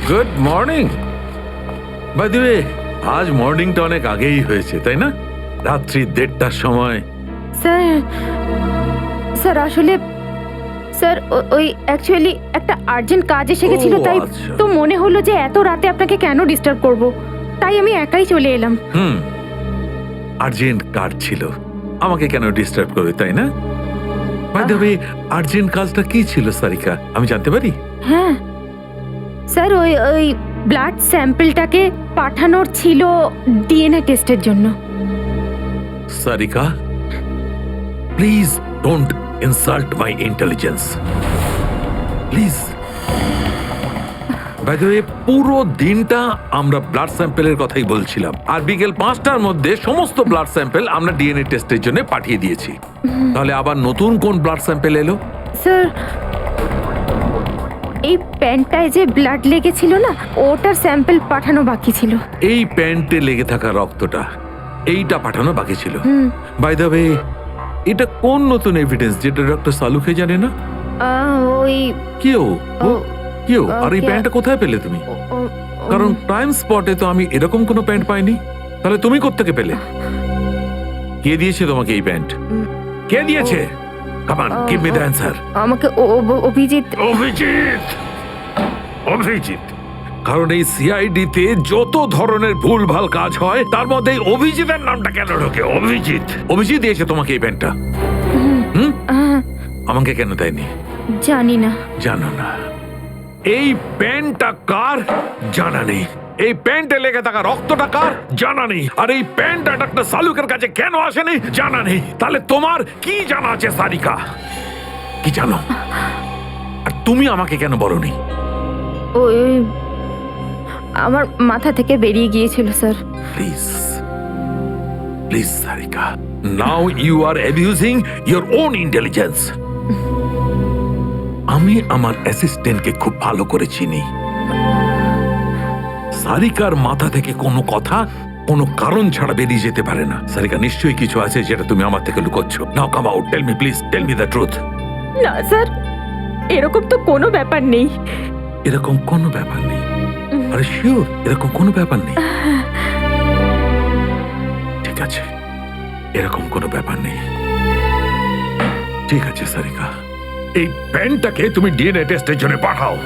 Good morning. By the way, আজ মর্নিংটা অনেক আগেই হয়েছে, তাই না? রাত্রি 1:30টার সময়। স্যার আসলে স্যার ওই অ্যাকচুয়ালি একটা আর্জেন্ট কাজ এসে গেছিল, তাই আচ্ছা। তো মনে হলো যে এত রাতে আপনাকে কেন ডিস্টার্ব করব, তাই আমি একাই চলে এলাম। আর্জেন্ট কাজ ছিল, আমাকে কেন ডিস্টার্ব করবে, তাই না? বাই দ্য ওয়ে, আর্জেন্ট কাজটা কি ছিল সারিকা, আমি জানতে পারি? হ্যাঁ স্যার, ওই ব্লাড স্যাম্পলটাকে পাঠানোর ছিল ডিএনএ টেস্টের জন্য। Sarika, please don't insult my intelligence, please. By the way, পুরো দিনটা আমরা ব্লাড স্যাম্পেলের কথাই বলছিলাম, আর বিকেল 5টার মধ্যে সমস্ত ব্লাড স্যাম্পেল আমরা ডিএনএ টেস্টের জন্য পাঠিয়ে দিয়েছি। তাহলে আবার নতুন কোন ব্লাড স্যাম্পেল এলো? স্যার এই প্যান্টটায় যে ব্লাড লেগেছিল না, ওটার স্যাম্পল পাঠানো বাকি ছিল। এই প্যান্টে লেগে থাকা রক্তটা, এইটা পাঠানো বাকি ছিল। বাই দ্য ওয়ে, এটা কোন নতুন এভিডেন্স যেটা ডক্টর সালুকে জানে না? ওই কেউ কেউ আর এই ওকে। প্যান্টটা কোথায় পেলে তুমি? কারণ টাইম স্পটে তো আমি এরকম কোনো প্যান্ট পাইনি। তাহলে তুমি কোত্থেকে পেলে? কে দিয়েছে তোমাকে এই প্যান্ট? কে দিয়েছে? Come on, give me the answer. আমাকে অভিজিৎ। অভিজিৎ, অভিজিৎ। কারণ এই সিআইডি তে যত ধরনের ভুলভাল কাজ হয় তার মধ্যে এই অভিজিতের নামটা কেন ঢোকে? অভিজিৎ, অভিজিৎ দিয়েছে তোমাকে এই প্যান্টটা? আমাকে কেন দেয়নি? জানি না। জানো না? এই প্যান্টটা কার? জানা নেই। এই প্যান্টে লেগে থাকা রক্তটা কার? জানা নেই। আর এই প্যান্টটা ডাক্তার সালুকের কাছে কেন আসেনি? জানা নেই। তাহলে তোমার কি জানা আছে সারিকা? কি জানো? আর তুমি আমাকে কেন বলনি? ওই আমার মাথা থেকে বেরিয়ে গিয়েছিল sir. Please, please Sarika, now you are abusing your own intelligence. আমি আমার অ্যাসিস্ট্যান্টকে খুব ভালো করে চিনি। সারিকার মাথা থেকে কোনো কথা কোনো কারণ ছাড়া বেরিয়ে যেতে পারে না। সারিকা, নিশ্চয়ই কিছু আছে যেটা তুমি আমার থেকে লুকোচ্ছ। Now come out, tell me please, tell me the truth. না স্যার, এরকম তো কোনো ব্যাপার নেই। এরকম কোনো ব্যাপার নেই? আরে শিওর, এরকম কোনো ব্যাপার নেই? ঠিক আছে, এরকম কোনো ব্যাপার নেই। ঠিক আছে সারিকা, এই প্যান্টটাকে তুমি ডিএনএ টেস্টের জন্য পাঠাও।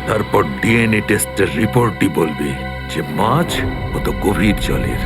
তারপর ডিএনএ টেস্টের রিপোর্টই বলবে যে মাছ কত গভীর জলের।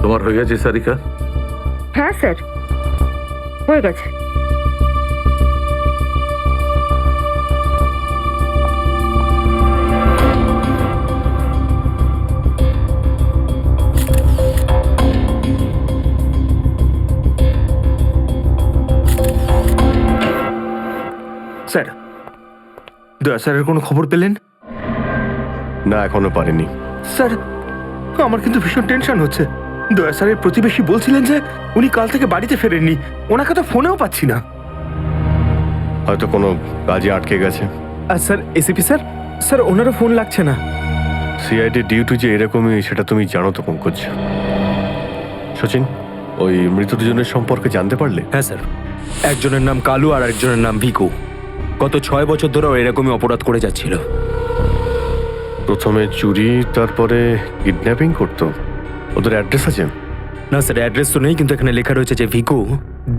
তোমার হয়ে গেছে সারিকা? হ্যাঁ স্যার, হয়ে গেছে। স্যার, দয়া স্যারের কোনো খবর পেলেন? না, এখনো পারিনি। স্যার, আমার কিন্তু ভীষণ টেনশন হচ্ছে। দয়া স্যারের প্রতিবেশী বলছিলেন যে উনি কাল থেকে বাড়িতে ফেরেননি। ওনাকে তো ফোনেও পাচ্ছি না। হয়তো কোনো কাজে আটকে গেছে। আর স্যার, এসিপি স্যার, স্যার ওনারও ফোন লাগছে না। সিআইডি ডিউটি যে এরকমই সেটা তুমি জানো তো পঙ্কজ। সচিন, ওই মৃত দুজনের সম্পর্কে জানতে পারলে? হ্যাঁ স্যার, একজনের নাম কালু আর একজনের নাম ভিকু। গত 6 বছর ধরে এরকমই অপরাধ করে যাচ্ছিল। প্রথমে চুরি, তারপরে কিডন্যাপিং করতো। ওদের অ্যাড্রেস আছে? না স্যার, অ্যাড্রেস তো নেই, কিন্তু এখানে লেখা রয়েছে যে ভিকু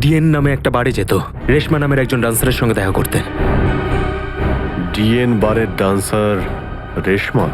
ডিএন নামে একটা বারে যেত রেশমা নামের একজন ডান্সারের সঙ্গে দেখা করতে। ডিএন বারের ডান্সার রেশমা?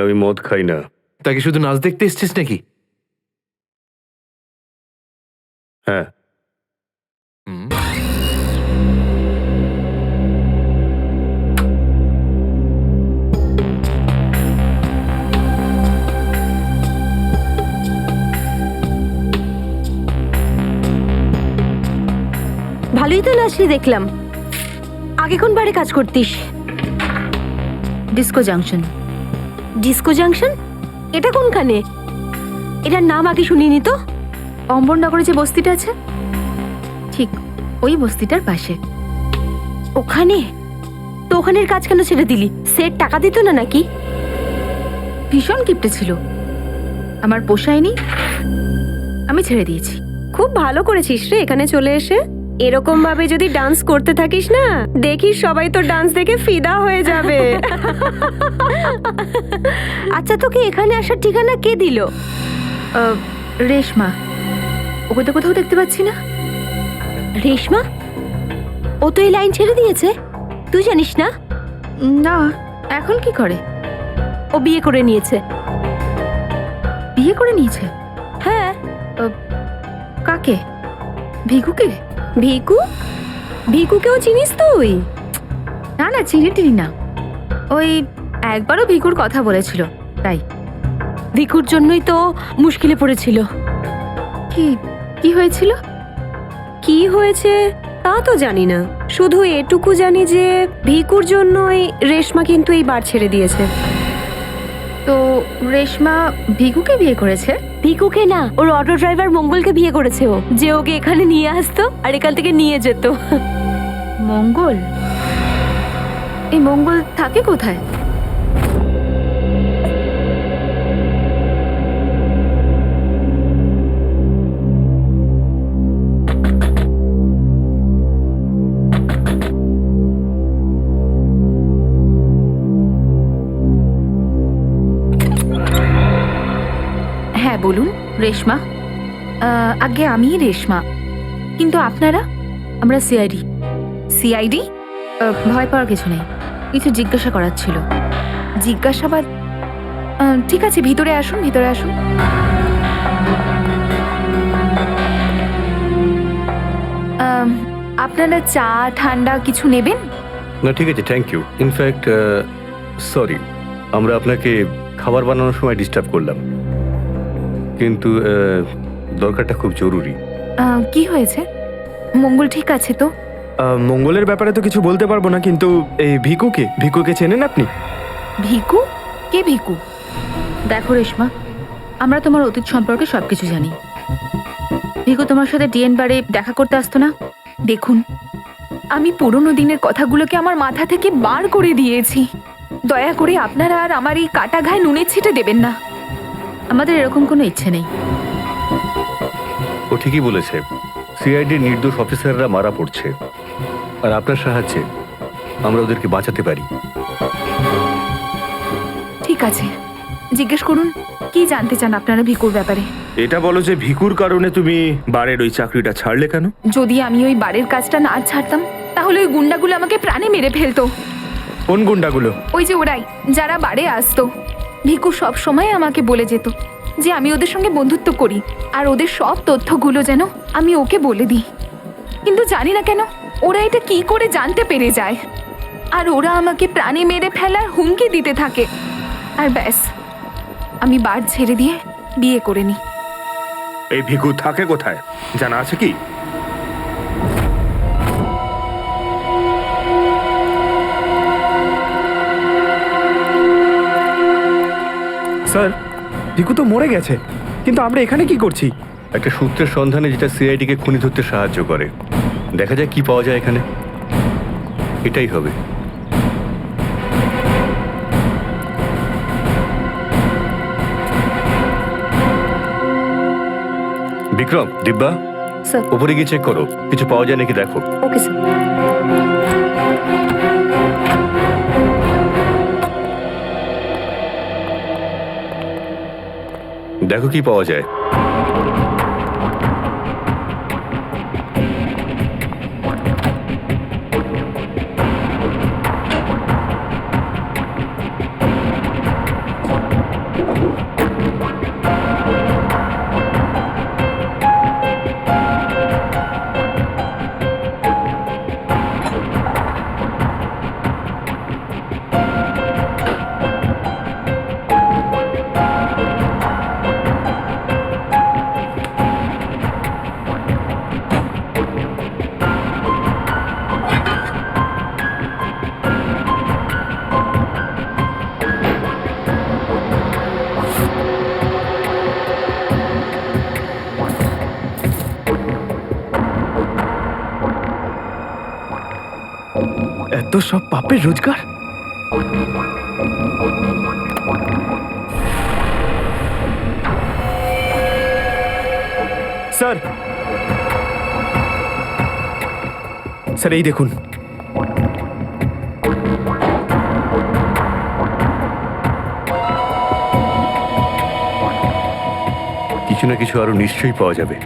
আমি মদ খাই না। তাকে শুধু নাচ দেখতে এসছিস নাকি? হ্যাঁ, ভালোই তো নাচলি দেখলাম। আগে কোন বারে কাজ করতিস? Disco junction. Disco junction? এটা কোনখানে? এটার নাম আগে শুনিনি তো। অম্বরনগরে যে বস্তিটা আছে, ঠিক ওই বস্তিটার পাশে। ওখানে? তো ওখানের কাজ কেন ছেড়ে দিলি? সেট টাকা দিত না নাকি? ভীষণ কিপটে ছিল, আমার পোষায়নি, আমি ছেড়ে দিয়েছি। খুব ভালো করেছিস রে এখানে চলে এসে। এরকম ভাবে যদি ডান্স করতে থাকিস না, দেখিস সবাই তো ডান্স দেখে ফিদা হয়ে যাবে। আচ্ছা, তোকে এখানে আসার ঠিকানা কে দিল? রেশমা, ওকে তো কোথাও দেখতে পাচ্ছি না। রেশমা? ও তো এই লাইন ছেড়ে দিয়েছে, তুই জানিস না? না, এখন কি করে? ও বিয়ে করে নিয়েছে। বিয়ে করে নিয়েছে? হ্যাঁ। কাকে? ভিকুকে? ভিকু? ভিকুকেও চিনিস তুই? না না, চিনি টিনি না। ওই একবারও ভিকুর কথা বলেছিল, তাই। ভিকুর জন্যই তো মুশকিলে পড়েছিল। কি কি হয়েছিল? কি হয়েছে তা তো জানি না, শুধু এটুকু জানি যে ভিকুর জন্যই রেশমা কিন্তু এই বার ছেড়ে দিয়েছে। তো রেশমা ভিকুকে বিয়ে করেছে? ভিকুকে না, ওর অটো ড্রাইভার মঙ্গলকে বিয়ে করেছে ও, যে ওকে এখানে নিয়ে আসতো আর এখান থেকে নিয়ে যেত। মঙ্গল? এই মঙ্গল থাকে কোথায়? হ্যাঁ বলুন, রেশমা। আগে আমি রেশমা, কিন্তু আপনারা? আমরা সিআইডি। সিআইডি? ভয় পাওয়ার কিছু নেই, কিছু জিজ্ঞাসা করার ছিল। জিজ্ঞাসাবাদ? ঠিক আছে, ভিতরে আসুন, ভিতরে আসুন। আপনারা চা ঠান্ডা কিছু নেবেন? না ঠিক আছে, থ্যাংক ইউ। ইনফ্যাক্ট সরি, আমরা আপনাকে খাবার বানানোর সময় ডিস্টার্ব করলাম, কিন্তু দরকারটা খুব জরুরি। কি হয়েছে? মঙ্গল ঠিক আছে তো? মঙ্গলের ব্যাপারে তো কিছু বলতে পারবো না, কিন্তু এই ভিকুকে চেনেন আপনি? ভিকু? কে ভিকু? দেখো রেশমা, আমরা তোমার অতীত সম্পর্কে সবকিছু জানি। ভিকু তোমার সাথে ডিএন বারে দেখা করতে আসতো না? দেখুন, আমি পুরনো দিনের কথাগুলোকে আমার মাথা থেকে বার করে দিয়েছি। দয়া করে আপনারা আর আমার এই কাটা ঘায়ে নুনের ছিটে দেবেন না। আমাদের এরকম কোনো ইচ্ছে নেই। ও ঠিকই বলেছে, সিআইডির নির্দোষ অফিসাররা মারা পড়ছে, আর আপনার সাহায্যে আমরা ওদেরকে বাঁচাতে পারি। ঠিক আছে, জিজ্ঞেস করুন, কি জানতে চান আপনারা ভিকুর ব্যাপারে? এটা বলো যে ভিকুর কারণে তুমি বারের ওই চাকরিটা ছাড়লে কেন? যদি আমি ওই বারের কাজটা না ছাড়তাম, তাহলে ওই গুন্ডাগুলো আমাকে প্রাণে মেরে ফেলতো। কোন গুন্ডাগুলো? ওই যে ওরাই, যারা বারে আসতো। ভিকু সব সময় আমাকে বলে যেত যে আমি ওদের সঙ্গে বন্ধুত্ব করি, আর ওদের সব তথ্যগুলো যেন আমি ওকে বলে দিই। কিন্তু জানি না কেন ওরা এটা কি করে জানতে পেরে যায়, আর ওরা আমাকে প্রাণে মেরে ফেলার হুমকি দিতে থাকে। আর ব্যাস, আমি বার ছেড়ে দিয়ে বিয়ে করে নিই। এই ভিকু থাকে কোথায় জানা আছে কি? স্যার, ভিকু তো মরে গেছে, কিন্তু আমরা এখানে কি করছি? একটা সূত্রের সন্ধানে যেটা সিআইডিকে খুনি ধরতে সাহায্য করে। দেখা যায় কি পাওয়া যায় এখানে, এটাই হবে। বিক্রম, দিব্যা, স্যার। উপরে গিয়ে চেক করো, কিছু পাওয়া যায় নাকি দেখো। Okay sir. দেখো কি পাওয়া যায়। এত সব পাপের রোজগার। স্যার, স্যার এই দেখুন। কিছু না কিছু আরো নিশ্চয়ই পাওয়া যাবে,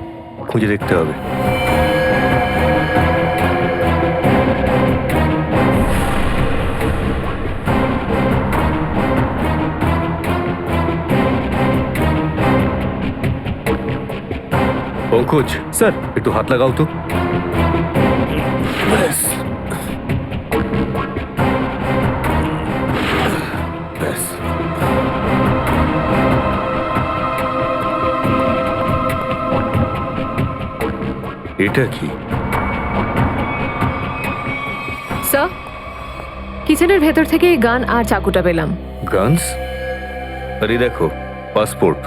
খুঁজে দেখতে হবে। পঙ্কজ, স্যার, একটু হাত লাগাও তো। এটা কি? স্যার, কিচেনের ভেতর থেকে এই গান আর চাকুটা পেলাম। গানস? আরে দেখো, পাসপোর্ট।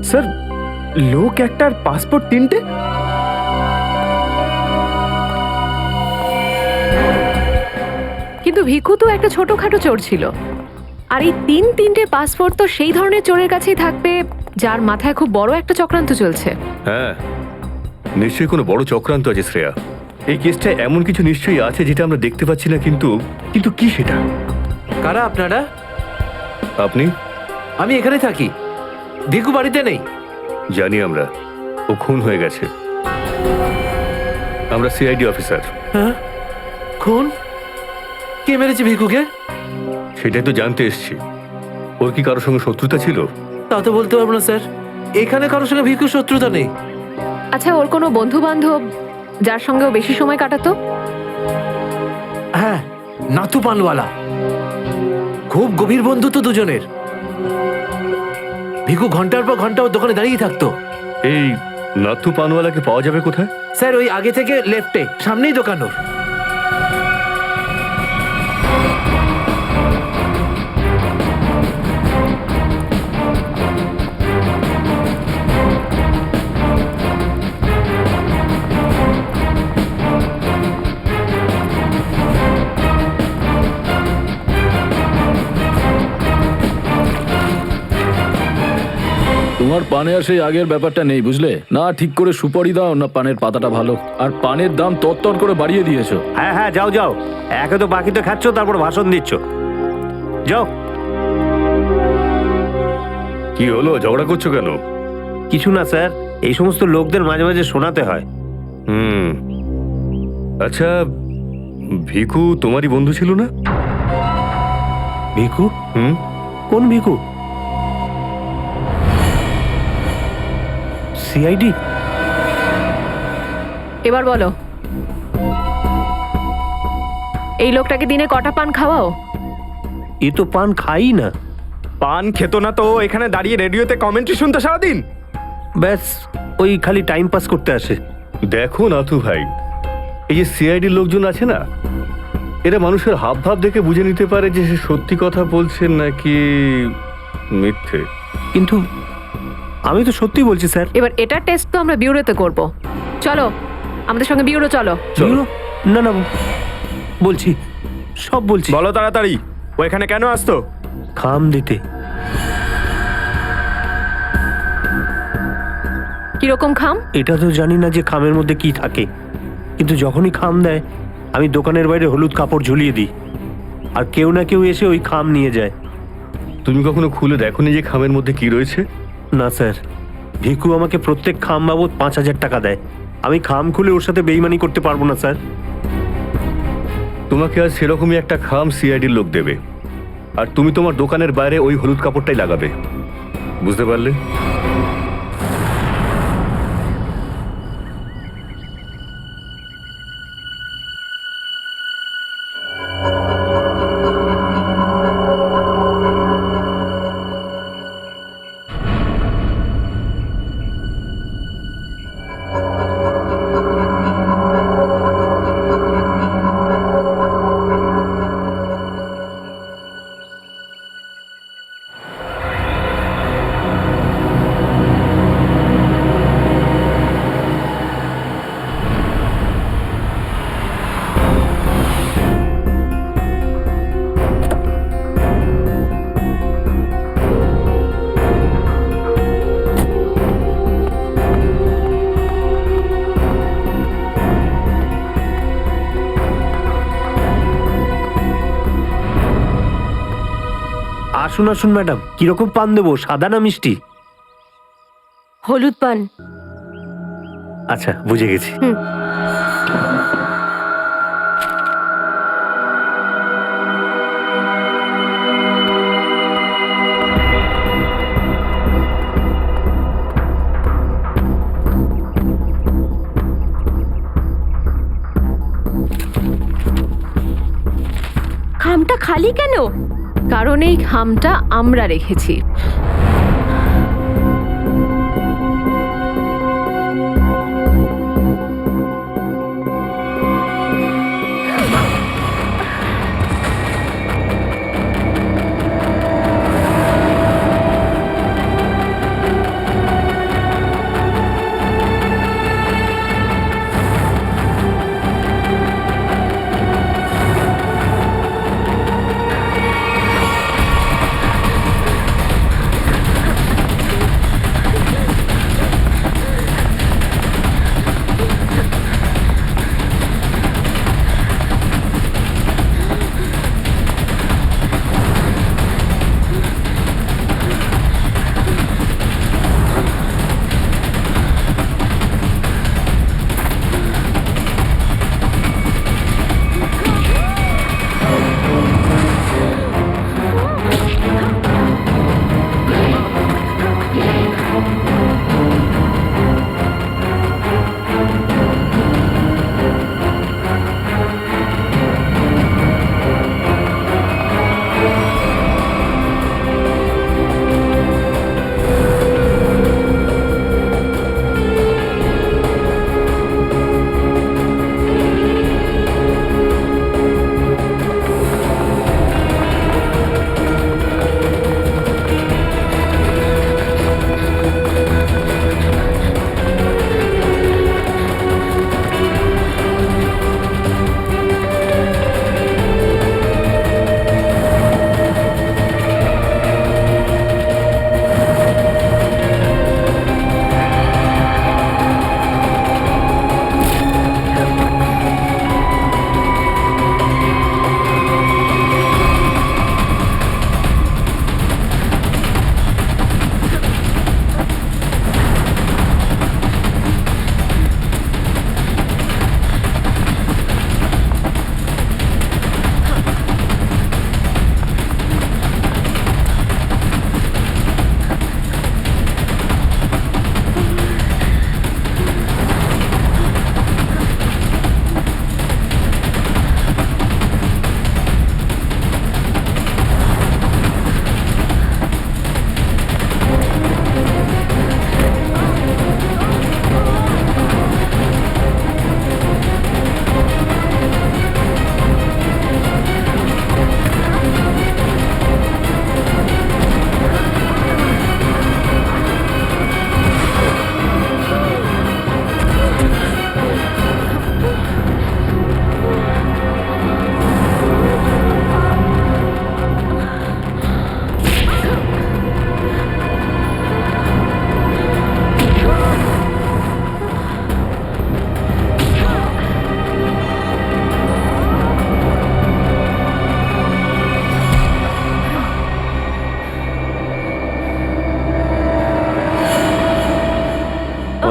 স্যার, লোক একটার পাসপোর্ট তিনটে? কিন্তু ভিকু তো একটা ছোটখাটো চোর ছিল, আর এই তিনটে পাসপোর্ট তো সেই ধরনের চোরের কাছেই থাকবে যার মাথায় খুব বড় একটা চক্রান্ত চলছে। হ্যাঁ, নিশ্চয়ই কোনো বড় চক্রান্ত আছে শ্রেয়া। এই কেসটা এমন কিছু নিশ্চয়ই আছে যেটা আমরা দেখতে পাচ্ছি না, কিন্তু কিন্তু কি সেটা? কারা আপনারা? আপনি? আমি এখানে থাকি, ভিকু বাড়িতে নেই। জানি আমরা, ও খুন হয়ে গেছে। আমরা সিআইডি অফিসার। হ্যাঁ, খুন? কে মেরেছে ভিকুকে? সেটাই তো জানতে এসছি। ওর কি কারোর সঙ্গে শত্রুতা ছিল? তা তো বলতে পারবো না স্যার, এখানে কারোর সঙ্গে ভিকুর শত্রুতা নেই। আচ্ছা, ওর কোনো বন্ধু বান্ধব যার সঙ্গে ও বেশি সময় কাটাতো? হ্যাঁ, নাথু পানওয়ালা। খুব গভীর বন্ধুত্ব দুজনের। ভিকু ঘন্টার পর ঘন্টা ওর দোকানে দাঁড়িয়ে থাকতো। এই নাথু পানওয়ালাকে পাওয়া যাবে কোথায়? স্যার, ওই আগে থেকে লেফটে, সামনেই দোকান ওর। তোমার পানে আর সেই আগের ব্যাপারটা নেই, বুঝলে না? ঠিক করে সুপারি দাও না, পানের পাতাটা ভালো। আর পানের দাম তত্তর করে বাড়িয়ে দিয়েছো। হ্যাঁ হ্যাঁ, যাও যাও, একে তো বাকিতে খাচ্ছ, তারপর ভাষণ দিচ্ছ। যাও। কি হলো, ঝগড়া করছো কেন? কিছু না স্যার, এই সমস্ত লোকদের মাঝে মাঝে শোনাতে হয়। হুম, আচ্ছা, ভিকু তোমারই বন্ধু ছিল না? ভিকু? হুম, কোন ভিকু? সিআইডি? এবার বলো, এই লোকটাকে দিনে কটা পান খাওয়াও? এ তো পান খাই না। পান খেত না তো এখানে দাঁড়িয়ে রেডিওতে কমেন্ট্রি শুনতো সারাদিন। ব্যাস, ওই খালি টাইম পাস করতে আসে। দেখো নাথু ভাই, এই যে সিআইডির লোকজন আছে না, এরা মানুষের হাব ভাব দেখে বুঝে নিতে পারে যে সে সত্যি কথা বলছে নাকি মিথ্যে। কিন্তু আমি তো সত্যি বলছি স্যার। এবার এটার টেস্ট তো আমরা বিউরোতে করব। চলো আমাদের সঙ্গে বিউরো চলো। চলো। না না, বলছি, সব বলছি। বলো তাড়াতাড়ি, ও এখানে কেন আসতো? খাম দিতে। কিরকম খাম? এটা তো জানি না যে খামের মধ্যে কি থাকে, কিন্তু যখনই খাম দেয় আমি দোকানের বাইরে হলুদ কাপড় ঝুলিয়ে দিই, আর কেউ না কেউ এসে ওই খাম নিয়ে যায়। তুমি কখনো খুলে দেখোনি যে খামের মধ্যে কি রয়েছে? না স্যার, ভিকু আমাকে প্রত্যেক খাম বাবদ 5,000 টাকা দেয়। আমি খাম খুলে ওর সাথে বেইমানি করতে পারবো না স্যার। তোমাকে আজ সেরকমই একটা খাম সিআইডির লোক দেবে, আর তুমি তোমার দোকানের বাইরে ওই হলুদ কাপড়টাই লাগাবে। বুঝতে পারলে? আসুন আসুন ম্যাডাম, কিরকম পান দেবো, সাদা না মিষ্টি? হলুদ পান। আচ্ছা, বুঝে গেছি। খামটা খালি কেন? কারণ এই খামটা আমরা রেখেছি।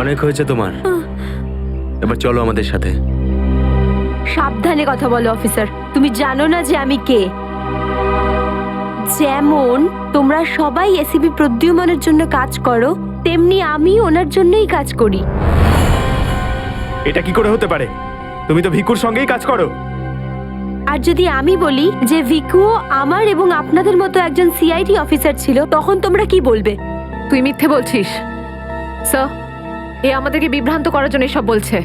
অনেক হয়েছে তোমার, এবার চলো আমাদের সাথে। সাবধানে কথা বলো অফিসার, তুমি জানো না যে আমি কে। যেমন তোমরা সবাই এসিপি প্রদ্যুম্নের জন্য কাজ করো, তেমনি আমি ওনার জন্যই কাজ করি। এটা কি করে হতে পারে? তুমি তো ভিকুর সঙ্গেই কাজ করো। আর যদি আমি বলি যে ভিকুও আমার এবং আপনাদের মতো একজন সিআইডি অফিসার ছিল, তখন তোমরা কি বলবে? তুই মিথ্যে বলছিস স্যার। এ আমাদেরকে বিভ্রান্ত করার জন্য সব বলছে।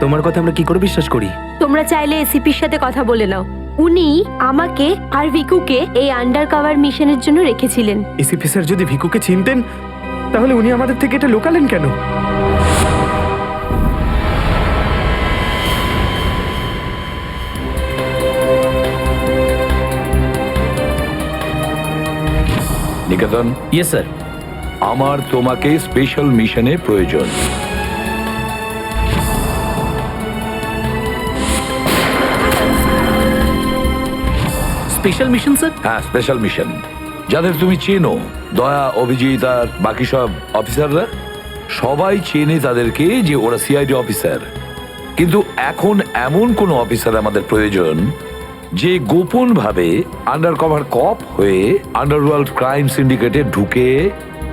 তোমার কথা আমরা কি করে বিশ্বাস করি? তোমরা চাইলে এসিপির সাথে কথা বলে নাও। উনি আমাকে আর ভিকুকে এই আন্ডার কভার মিশনের জন্য রেখেছিলেন। এসিপি স্যার যদি ভিকুকে চিনতেন, তাহলে উনি আমাদের থেকে এটা লুকালেন কেন? নিকেতন, ইয়েস স্যার। আমার তোমাকে স্পেশাল মিশনে প্রয়োজন। Special mission sir? হ্যাঁ, স্পেশাল মিশন। যাদের তুমি চেনো, দয়া, অভিজিৎ আর বাকি সব অফিসাররা, সবাই চেনে তাদেরকে যে ওরা সিআইডি অফিসার। কিন্তু এখন এমন কোন অফিসার আমাদের প্রয়োজন যে গোপন ভাবে আন্ডার কভার কপ হয়ে আন্ডারওয়ার্ল্ড ক্রাইম সিন্ডিকেটে ঢুকে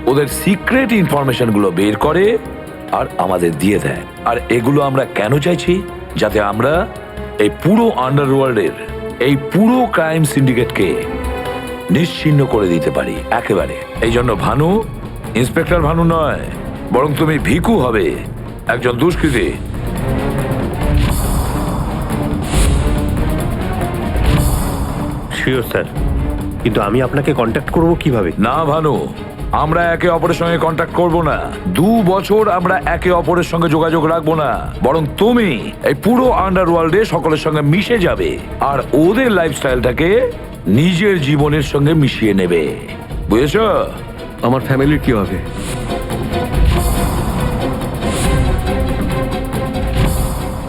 ওদের সিক্রেট ইনফরমেশন গুলো বের করে আর আমাদের দিয়ে দেয়। আর এগুলো আমরা কেন চাইছি? যাতে আমরা এই পুরো আন্ডারওয়ার্ল্ডের এই পুরো ক্রাইম সিন্ডিকেটকে নিশ্চিহ্ন করে দিতে পারি একেবারে। এই জন্য ভানু ইন্সপেক্টর ভানু নয়, বরং তুমি ভিকু হবে, একজন দুষ্কৃতী। শিওর স্যার, কিন্তু আমি আপনাকে কন্ট্যাক্ট করব কিভাবে? না ভানু, আমরা একে অপরের সঙ্গে কন্ট্যাক্ট করব না। 2 বছর আমরা একে অপরের সঙ্গে যোগাযোগ রাখবো না, বরং তুমি এই পুরো আন্ডারওয়ার্ল্ডে সকলের সঙ্গে মিশে যাবে আর ওদের লাইফস্টাইলটাকে নিজের জীবনের সঙ্গে মিশিয়ে নেবে, বুঝেছো? আমার ফ্যামিলির কি হবে?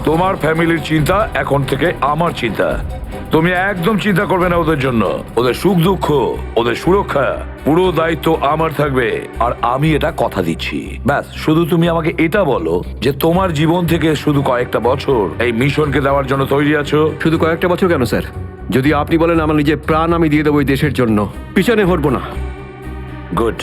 তোমার ফ্যামিলির চিন্তা এখন থেকে আমার চিন্তা। তুমি একদম চিন্তা করবে না ওদের জন্য। ওদের সুখ দুঃখ, ওদের সুরক্ষা, পুরো দায়িত্ব আমার থাকবে। আর আমি এটা কথা দিচ্ছি। ব্যাস, শুধু তুমি আমাকে এটা বলো যে তোমার জীবন থেকে শুধু কয়েকটা বছর এই মিশনকে দেওয়ার জন্য তৈরি আছো। শুধু কয়েকটা বছর কেন স্যার? যদি আপনি বলেন আমার নিজের প্রাণ আমি দিয়ে দেবো এই দেশের জন্য, পিছনে হটবো না। গুড।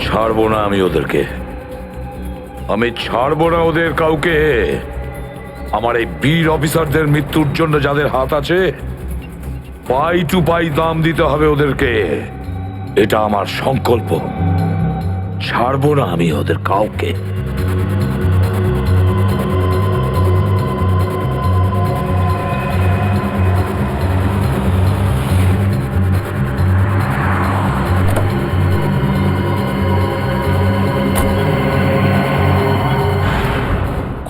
ছাড়বো না আমি ওদেরকে, আমি ছাড়বো না ওদের কাউকে। আমার এই বীর অফিসারদের মৃত্যুর জন্য যাদের হাত আছে, পাই টু পাই দাম দিতে হবে ওদেরকে। এটা আমার সংকল্প। ছাড়বো না আমি ওদের কাউকে।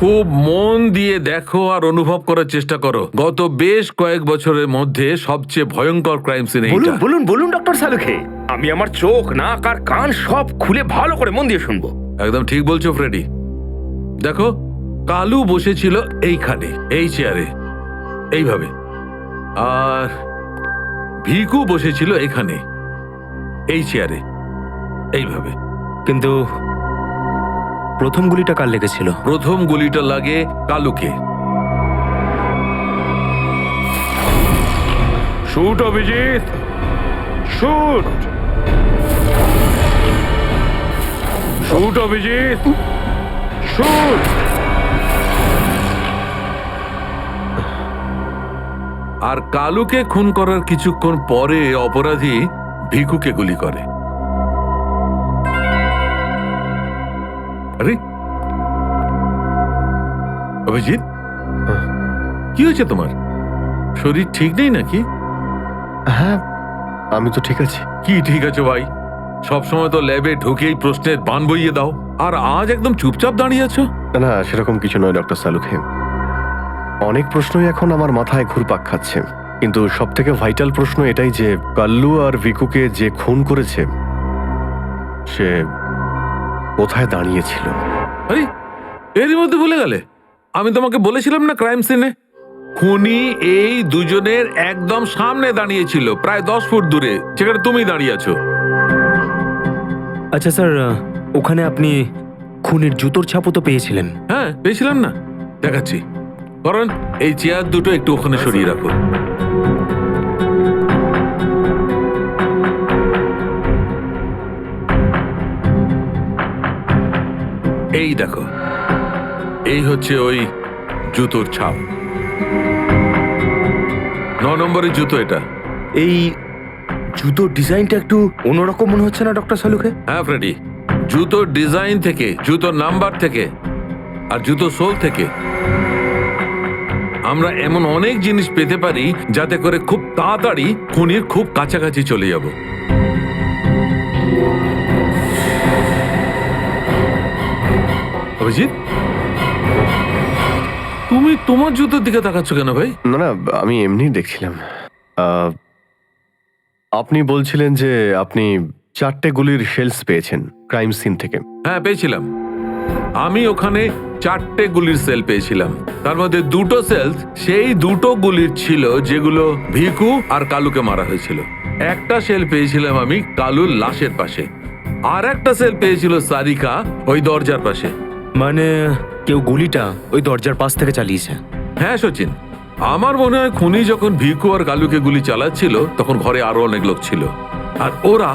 খুব মন দিয়ে দেখো আর অনুভব করার চেষ্টা করো। গত বেশ কয়েক বছরের মধ্যে সবচেয়ে ভয়ঙ্কর ক্রাইম সিন বলুন এইটা। বলুন বলুন ডক্টর সালুখে, আমি আমার চোখ, নাক আর কান সব খুলে ভালো করে মন দিয়ে শুনবো। একদম ঠিক বলছো ফ্রেডি। দেখো, কালু বসেছিল এইখানে, এই চেয়ারে, এইভাবে, আর ভিকু বসেছিল এখানে, এই চেয়ারে, এইভাবে। কিন্তু প্রথম গুলিটা কার লেগেছিল? প্রথম গুলিটা লাগে কালুকে। Shoot Abhijit, shoot. Shoot Abhijit, shoot. আর কালুকে খুন করার কিছুক্ষণ পরে অপরাধী ভিকুকে গুলি করে। আরে অভিজিৎ, কি হয়েছে তোমার? শরীর ঠিক নেই নাকি? হ্যাঁ, আমি তো ঠিক আছি। কি ঠিক আছে ভাই? সবসময় তো ল্যাবে ঢুকেই প্রশ্নের বান বইয়ে দাও, আর আজ একদম চুপচাপ দাঁড়িয়ে আছো। না, সেরকম কিছু নয় ডক্টর সালুখে। অনেক প্রশ্নই এখন আমার মাথায় ঘুরপাক খাচ্ছে, কিন্তু সব থেকে ভাইটাল প্রশ্ন এটাই যে কাল্লু আর ভিকুকে যে খুন করেছে সে কোথায় দাঁড়িয়েছিল। আরে এরই মধ্যে ভুলে গেলে? আমি তোমাকে বলেছিলাম না ক্রাইম সিনে খুনি এই দুজনের একদম সামনে দাঁড়িয়েছিল, প্রায় 10 ফুট দূরে, যেখানে তুমি দাঁড়িয়ে আছো। আচ্ছা স্যার, ওখানে আপনি খুনের জুতোর ছাপও তো পেয়েছিলেন। হ্যাঁ, পেয়েছিলাম না, দেখাচ্ছি। কারণ এই চেয়ার দুটো একটু ওখানে সরিয়ে রাখো। এই দেখো, এই হচ্ছে ওই জুতোর ছাপ। 9 নম্বরের জুতো এটা। এই জুতোর ডিজাইনটা একটু অন্যরকম মনে হচ্ছে না ডক্টর সালুখে? হ্যাঁ ফ্রেডি, জুতোর ডিজাইন থেকে, জুতোর নাম্বার থেকে আর জুতো সোল থেকে আমরা এমন অনেক জিনিস পেতে পারি যাতে করে খুব তাড়াতাড়ি খুনির খুব কাছাকাছি চলে যাব। অভিজিৎ, তুমি তোমার জুতোর দিকে তাকাচ্ছ কেন ভাই? না না, আমি এমনি দেখছিলাম। আপনি বলছিলেন যে আপনি 4টে গুলির শেলস পেয়েছেন ক্রাইম সিন থেকে। হ্যাঁ পেয়েছিলাম। আমি ওখানে 4টে গুলির সেল পেয়েছিলাম। তার মধ্যে 2টো সেল সেই 2টো গুলির ছিল যেগুলো ভিকু আর কালুকে মারা হয়েছিল। একটা সেল পেয়েছিলাম আমি কালুর লাশের পাশে, আর একটা সেল পেয়েছিল সারিকা ওই দরজার পাশে। মানে কেউ গুলিটা ওই দরজার পাশ থেকে চালিয়েছে? হ্যাঁ সচিন, আমার মনে হয় খুনি যখন ভিকু আর কালুকে গুলি চালাচ্ছিল তখন ঘরে আরো অনেক লোক ছিল, আর ওরা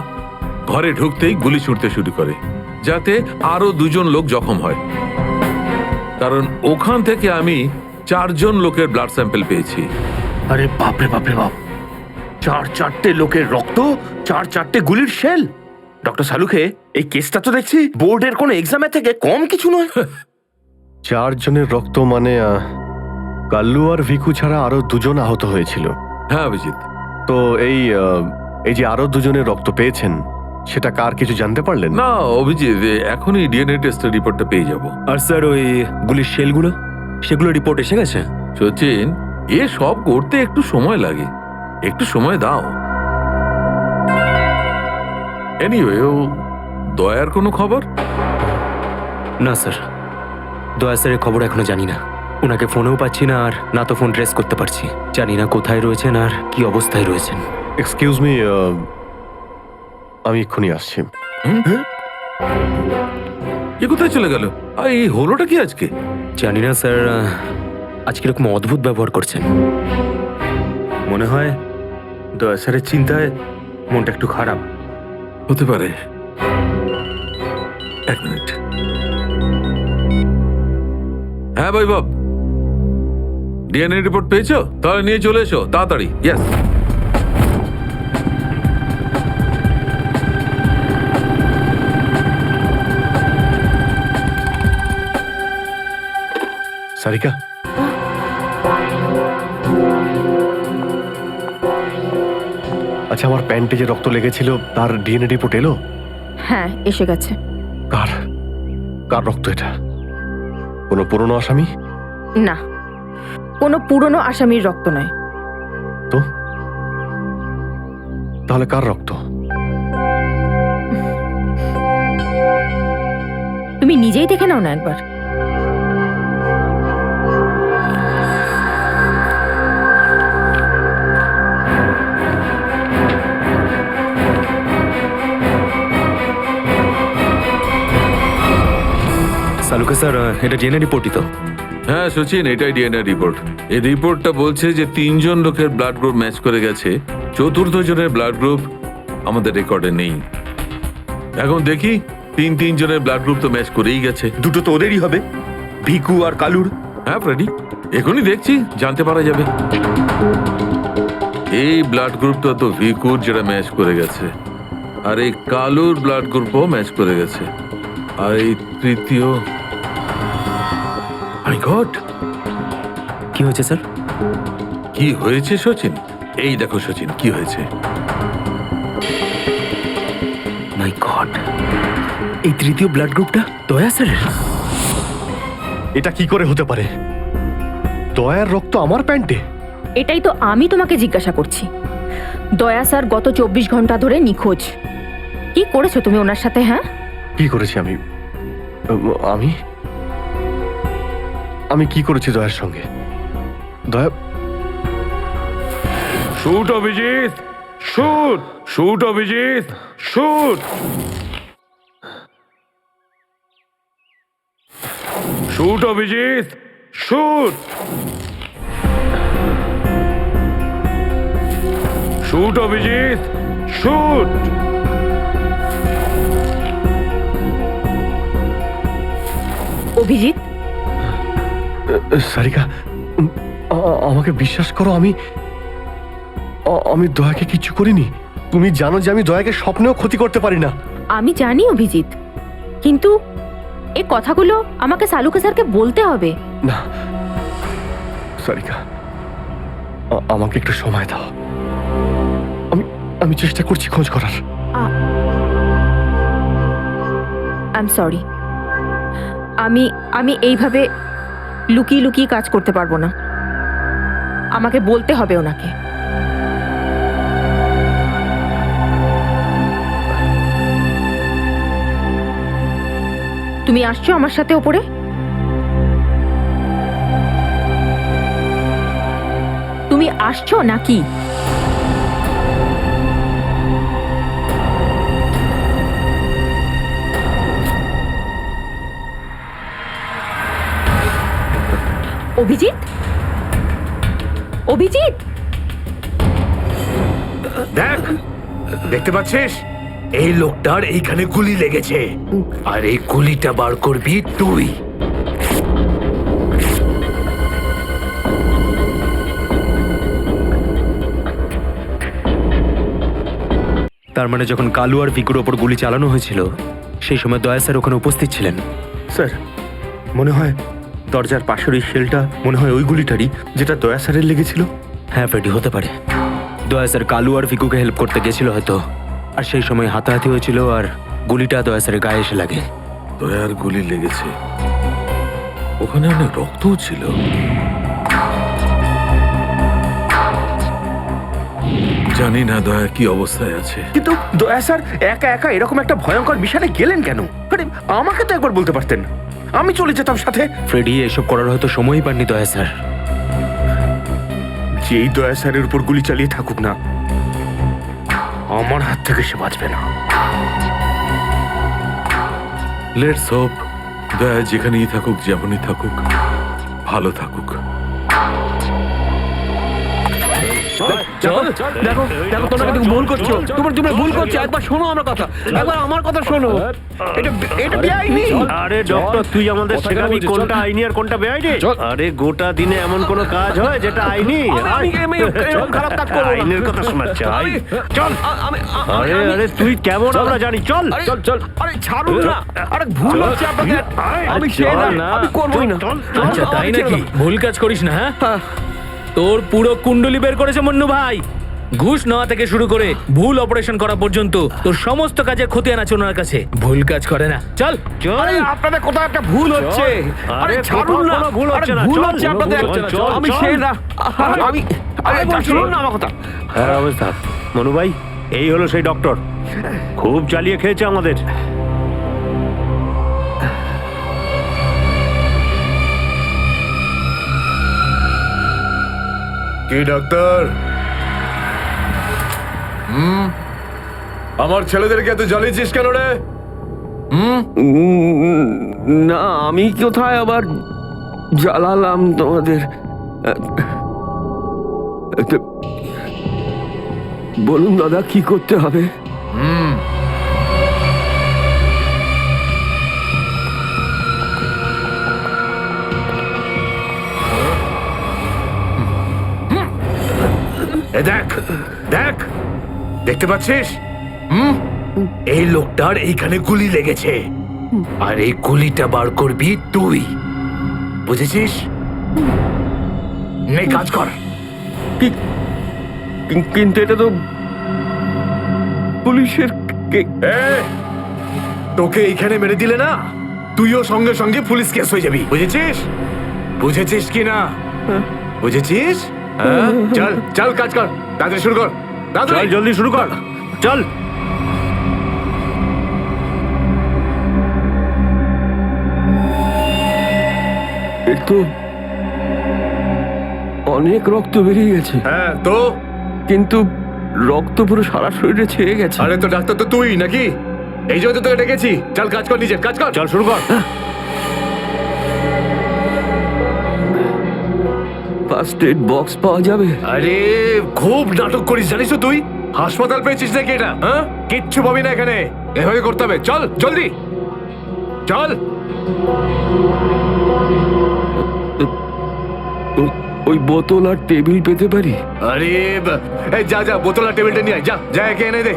ঘরে ঢুকতেই গুলি ছুটতে শুরু করে যাতে আরো 2জন লোক জখম হয়। কারণ ওখান থেকে আমি 4জন লোকের ব্লাড স্যাম্পল পেয়েছি। আরে বাপরে বাপরে বাপ, 4টে লোকের রক্ত, 4টে গুলির শেল। ডক্টর সালুখে, এই কেসটা তো দেখছি বোর্ডের কোনো এক্সামের থেকে কম কিছু নয়। 4 জনের রক্ত মানে কাল্লু আর ভিকু ছাড়া আরো 2জন আহত হয়েছিল। হ্যাঁ অভিজিৎ। তো এই যে আরো 2জনের রক্ত পেয়েছেন সেটা কার কিছু জানতে পারলেন? না অভিজিৎ, এখনই ডিএনএ টেস্টের রিপোর্টটা পেয়ে যাব। আর স্যার ওই গুলির শেলগুলো, সেগুলো রিপোর্ট এসে গেছে? সচিন, এ সব করতে একটু সময় লাগে, একটু সময় দাও। এনিওয়ে, ও দয়ার কোনো খবর? না স্যার, দয়া স্যারের খবর এখনো জানি না। ওনাকে ফোনেও পাচ্ছি না, আর না তো ফোন ট্রেস করতে পারছি। জানি না কোথায় রয়েছেন আর কি অবস্থায় রয়েছেন। এক্সকিউজ মি, আমি এক্ষুনি আসছি। এ কোথায় চলে গেল? এই হলোটা কি আজকে? জানি না স্যার, আজ কিরকম অদ্ভুত ব্যবহার করছেন। মনে হয় দয়া স্যারের চিন্তায় মনটা একটু খারাপ। হতে পারে। এক মিনিট। হ্যাঁ বৈভব, ডিএনএ রিপোর্ট পেয়েছো? তাহলে নিয়ে চলে এসো তাড়াতাড়ি। ইয়েস। সারিকা, আচ্ছা, আমার প্যান্টে যে রক্ত লেগেছিল তার ডিএনএ রিপোর্ট এলো? হ্যাঁ এসে গেছে। কার কার রক্ত এটা? কোনো পুরনো আসামি? না, কোনো পুরনো আসামির রক্ত নয়। তো তাহলে কার রক্ত? তুমি নিজেই দেখে নাও না একবার। সালুকে স্যার, এটা ডিএনএ রিপোর্টই তো? হ্যাঁ সচিন, এটাই ডিএনএ রিপোর্ট। এই রিপোর্টটা বলছে যে 3জন লোকের ব্লাড গ্রুপ ম্যাচ করে গেছে, 4র্থ জনের ব্লাড গ্রুপ আমাদের রেকর্ডে নেই। এখন দেখি 3 জনের ব্লাড গ্রুপ তো ম্যাচ করেই গেছে। 2টো তো ওদেরই হবে, ভিকু আর কালুর। হ্যাঁ ফ্রেডি, এখনই দেখছি, জানতে পারা যাবে। এই ব্লাড গ্রুপটা তো ভিকুর যেটা ম্যাচ করে গেছে, আর এই কালুর ব্লাড গ্রুপও ম্যাচ করে গেছে, আর এই তৃতীয়। মাই গড, কি হয়েছে স্যার? কি হয়েছে সচিন? এই দেখো সচিন, কি হয়েছে। মাই গড, এই তৃতীয় ব্লাড গ্রুপটা দয়া স্যারের? এটা কি করে হতে পারে? দয়ার রক্ত আমার প্যান্টে? এটাই তো আমি তোমাকে জিজ্ঞাসা করছি। দয়া স্যার গত 24 ঘন্টা ধরে নিখোঁজ। কি করেছো তুমি ওনার সাথে? হ্যাঁ, কি করেছি আমি? আমি আমি কি করেছি দয়ার সঙ্গে? দয়া, shoot Abhijit, shoot, shoot Abhijit, shoot, shoot Abhijit, shoot, shoot Abhijit, shoot. Abhijit, Sarika, আমাকে বিশ্বাস করো, আমি দয়াকে কিচ্ছু করিনি। তুমি জানো যে আমি দয়াকে স্বপ্নেও ক্ষতি করতে পারি না। আমি জানি অভিজিৎ, কিন্তু এই কথাগুলো আমাকে সালুকে স্যারকে বলতে হবে। না সারিকা, আমাকে একটু সময় দাও। আমি চেষ্টা করছি খোঁজ করার। I am sorry. আমি এইভাবে লুকিয়ে লুকিয়ে কাজ করতে পারবো না, আমাকে বলতে হবে ওনাকে। তুমি আসছো আমার সাথে ওপরে? তুমি আসছো নাকি? অভিজিৎ, অভিজিৎ, দেখ, দেখতে পাচ্ছিস এই লোকটার এইখানে গুলি লেগেছে, আর এই গুলিটা বার করবি তুই। তার মানে যখন কালু আর ভিকুর ওপর গুলি চালানো হয়েছিল সেই সময় দয়া স্যার ওখানে উপস্থিত ছিলেন। স্যার, মনে হয় দরজার পাশের ওই শেলটা মনে হয় ওই গুলিটারই যেটা দয়া স্যারের লেগেছিল। হ্যাঁ ফ্রেডি, হতে পারে। দয়া স্যার কালু আর ভিকুকে হেল্প করতে গেছিল হয়তো, আর সেই সময় হাতাহাতি হয়েছিল আর গুলিটা দয়া স্যারের গায়ে এসে লাগে। দয়ার গুলি লেগেছে, ওখানে অনেক রক্তও ছিল। জানি না দয়া কি অবস্থায় আছে। কিন্তু দয়া স্যার একা একা এরকম একটা ভয়ঙ্কর মিশনে গেলেন কেন? আরে আমাকে তো একবার বলতে পারতেন, আমি চলে যেতাম সাথে। ফ্রেডি, এসব করার হয়তো সময়ই পাননি দয়া স্যার। যেই দয়া স্যারের উপর গুলি চালিয়ে থাকুক না, আমার হাত থেকে সে বাঁচবে না। লেটস হোপ দয়া যেখানেই থাকুক, যেমনই থাকুক, ভালো থাকুক। দেখো দেখো, তোমরা কিন্তু ভুল করছো, তোমরা ভুল করছো। একবার শোনো আমার কথা, একবার আমার কথা শোনো। এটা বেআইনি। আরে ডক্টর, তুই আমাদের শেখাবি কোনটা আইনি আর কোনটা বেআইনি? আরে গোটা দিনে এমন কোন কাজ হয় যেটা আইনি? আমি এরকম খারাপ কাজ করবো না। আইনের কথা শোনাচ্ছে। চল। আরে আরে তুই কেমন আমরা জানি, চল। চল। আরে ছাড়ুন না, আরে ভুল হচ্ছে আপনাদের। আমি সেই না, আমি করবোই না। আচ্ছা তাই নাকি? ভুল কাজ করিস না, হ্যাঁ? তোর পুরো কুণ্ডলি বের করেছে মন্নু ভাই। ঘুষ নেওয়া থেকে শুরু করে ভুল অপারেশন করা পর্যন্ত তোর সমস্ত কাজে খতিয়ান আছে ওনার কাছে। ভুল কাজ করে না। চল। আরে আপনাদের কোথাও একটা ভুল হচ্ছে। আরে ছাড়ুন না, ভুল হচ্ছে না, ভুল চল, হচ্ছে আপনাদের। চল, আমি চল। সেই না, আমি শুনুন না আমার কথা। হ্যাঁ অবস্থা মনু ভাই, এই হলো সেই ডক্টর, খুব জ্বালিয়ে খেয়েছে আমাদের। কি ডাক্তার? আমার ছেলেদেরকে এত জ্বালিয়েছিস কেন রে? না, আমি কোথায় আবার জ্বালালাম তোমাদের? বলুন দাদা, কি করতে হবে? দেখ দেখ, দেখতে পাচ্ছিস? এই লোকটার এইখানে গুলি লেগেছে, আর এই গুলিটা বার করবি তুই, বুঝেছিস? নে কাজ কর। কিন্তু এটা তো পুলিশের। তোকে এইখানে মেরে দিলে না, তুইও সঙ্গে সঙ্গে পুলিশ কেস হয়ে যাবি, বুঝেছিস? বুঝেছিস কি না? বুঝেছিস? চল চল, কাজ কর, তাড়াতাড়ি শুরু কর, চল জলদি শুরু কর, চল। এর তো অনেক রক্ত বেরিয়ে গেছে। হ্যাঁ তো? কিন্তু রক্ত পুরো সারা শরীরে ছেয়ে গেছে। আরে তো ডাক্তার তো তুই নাকি? এই জন্য তো তোকে ডেকেছি। চল কাজ কর, নিজের কাজ কর। চল শুরু কর। ফার্স্ট এড বক্স পাওয়া যাবে? আরে খুব নাটক করিস জানিস তো তুই? হাসপাতাল পেয়েছিস নাকি এটা? হ্যাঁ, কিচ্ছু পাবি না এখানে, এভাবে করতে হবে। চল জলদি চল। ওই বোতল আর টেবিল পেতে পারি? আরে এই যা যা, বোতল আর টেবিলটা নিয়ে আয়, যা যা, একে এনে দে।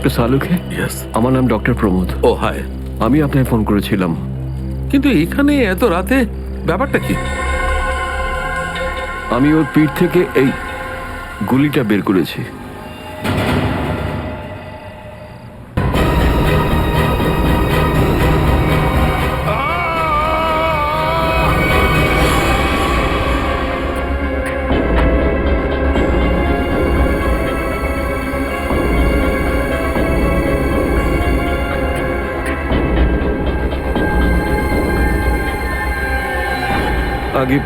Doctor Salukhe, yes. আমার নাম ডক্টর প্রমোদ। ও হাই। আমি আপনাকে ফোন করেছিলাম। কিন্তু এখানে এত রাতে ব্যাপারটা কি? আমি ওর পিঠ থেকে এই গুলিটা বের করেছি। আগে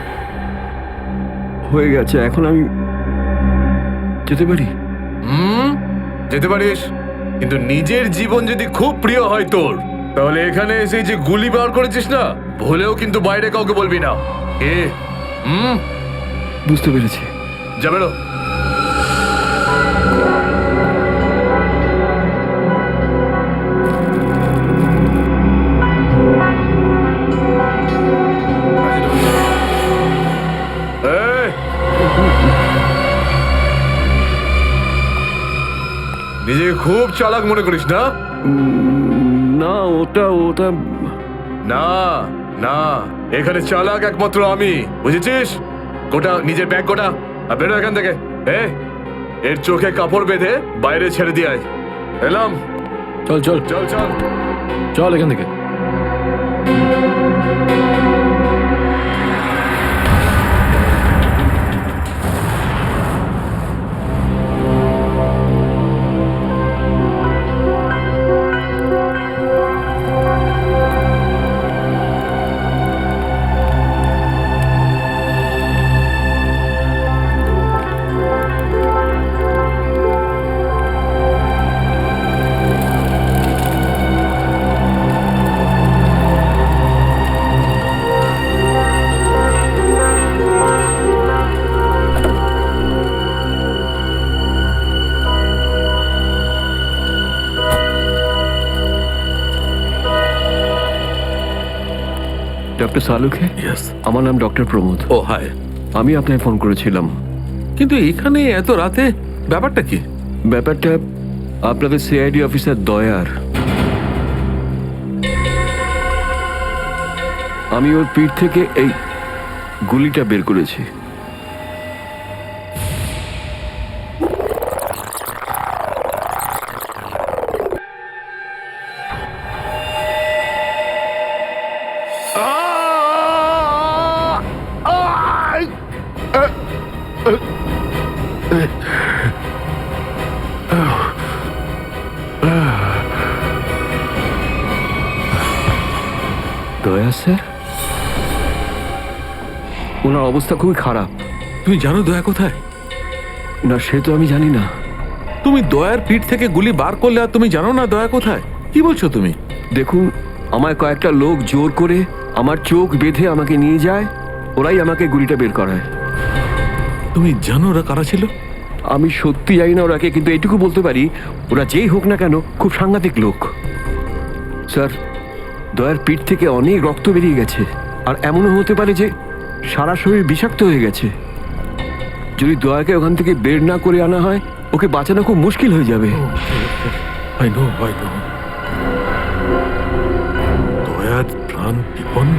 হয়ে গেছে, এখন আমি যেতে পারি? যেতে পারিস, কিন্তু নিজের জীবন যদি খুব প্রিয় হয় তোর, তাহলে এখানে এসে যে গুলি বার করেছিস না, ভুলেও কিন্তু বাইরে কাউকে বলবি না। এ বুঝতে পেরেছি। যাবে না। নিজেকে খুব চালাক মনে করিস না? না, ওটা না না, এখানে চালাক একমাত্র আমি, বুঝেছিস? গোটা নিজের ব্যাগ গোটা, আর বেরো এখান থেকে। এর চোখে কাপড় বেঁধে বাইরে ছেড়ে দিয়ে আয়। এলাম। চল চল চল চল চল এখান থেকে। Doctor Salukhe, yes. আমার নাম ডক্টর প্রমোদ। ও হাই। আমি আপনাকে ফোন করেছিলাম। কিন্তু এখানে এত রাতে ব্যাপারটা কি? ব্যাপারটা আপনাদের সিআইডি অফিসার দয়ার। আমি ওর পিঠ থেকে এই গুলিটা বের করেছি। দয়া স্যার, ওনার অবস্থা খুবই খারাপ। তুমি জানো দয়া কোথায়? না, সে তো আমি জানি না। তুমি দয়ার পিঠ থেকে গুলি বার করলে আর তুমি জানো না দয়া কোথায়? কি বলছো তুমি? দেখুন, আমায় কয়েকটা লোক জোর করে আমার চোখ বেঁধে আমাকে নিয়ে যায়, ওরাই আমাকে গুলিটা বের করায়। তুমি জানো ওরা কারা ছিল? আমি সত্যি জানি না ওরাকে, কিন্তু এইটুকু বলতে পারি ওরা যেই হোক না কেন খুব সাংঘাতিক লোক। স্যার, দয়ার পিঠ থেকে অনেক রক্ত বেরিয়ে গেছে, আর এমনও হতে পারে যে সারা শরীর বিষাক্ত হয়ে গেছে। যদি দয়াকে ওখান থেকে বের না করে আনা হয়, ওকে বাঁচানো খুব মুশকিল হয়ে যাবে। I know. দয়ার প্রাণ বিপন্ন।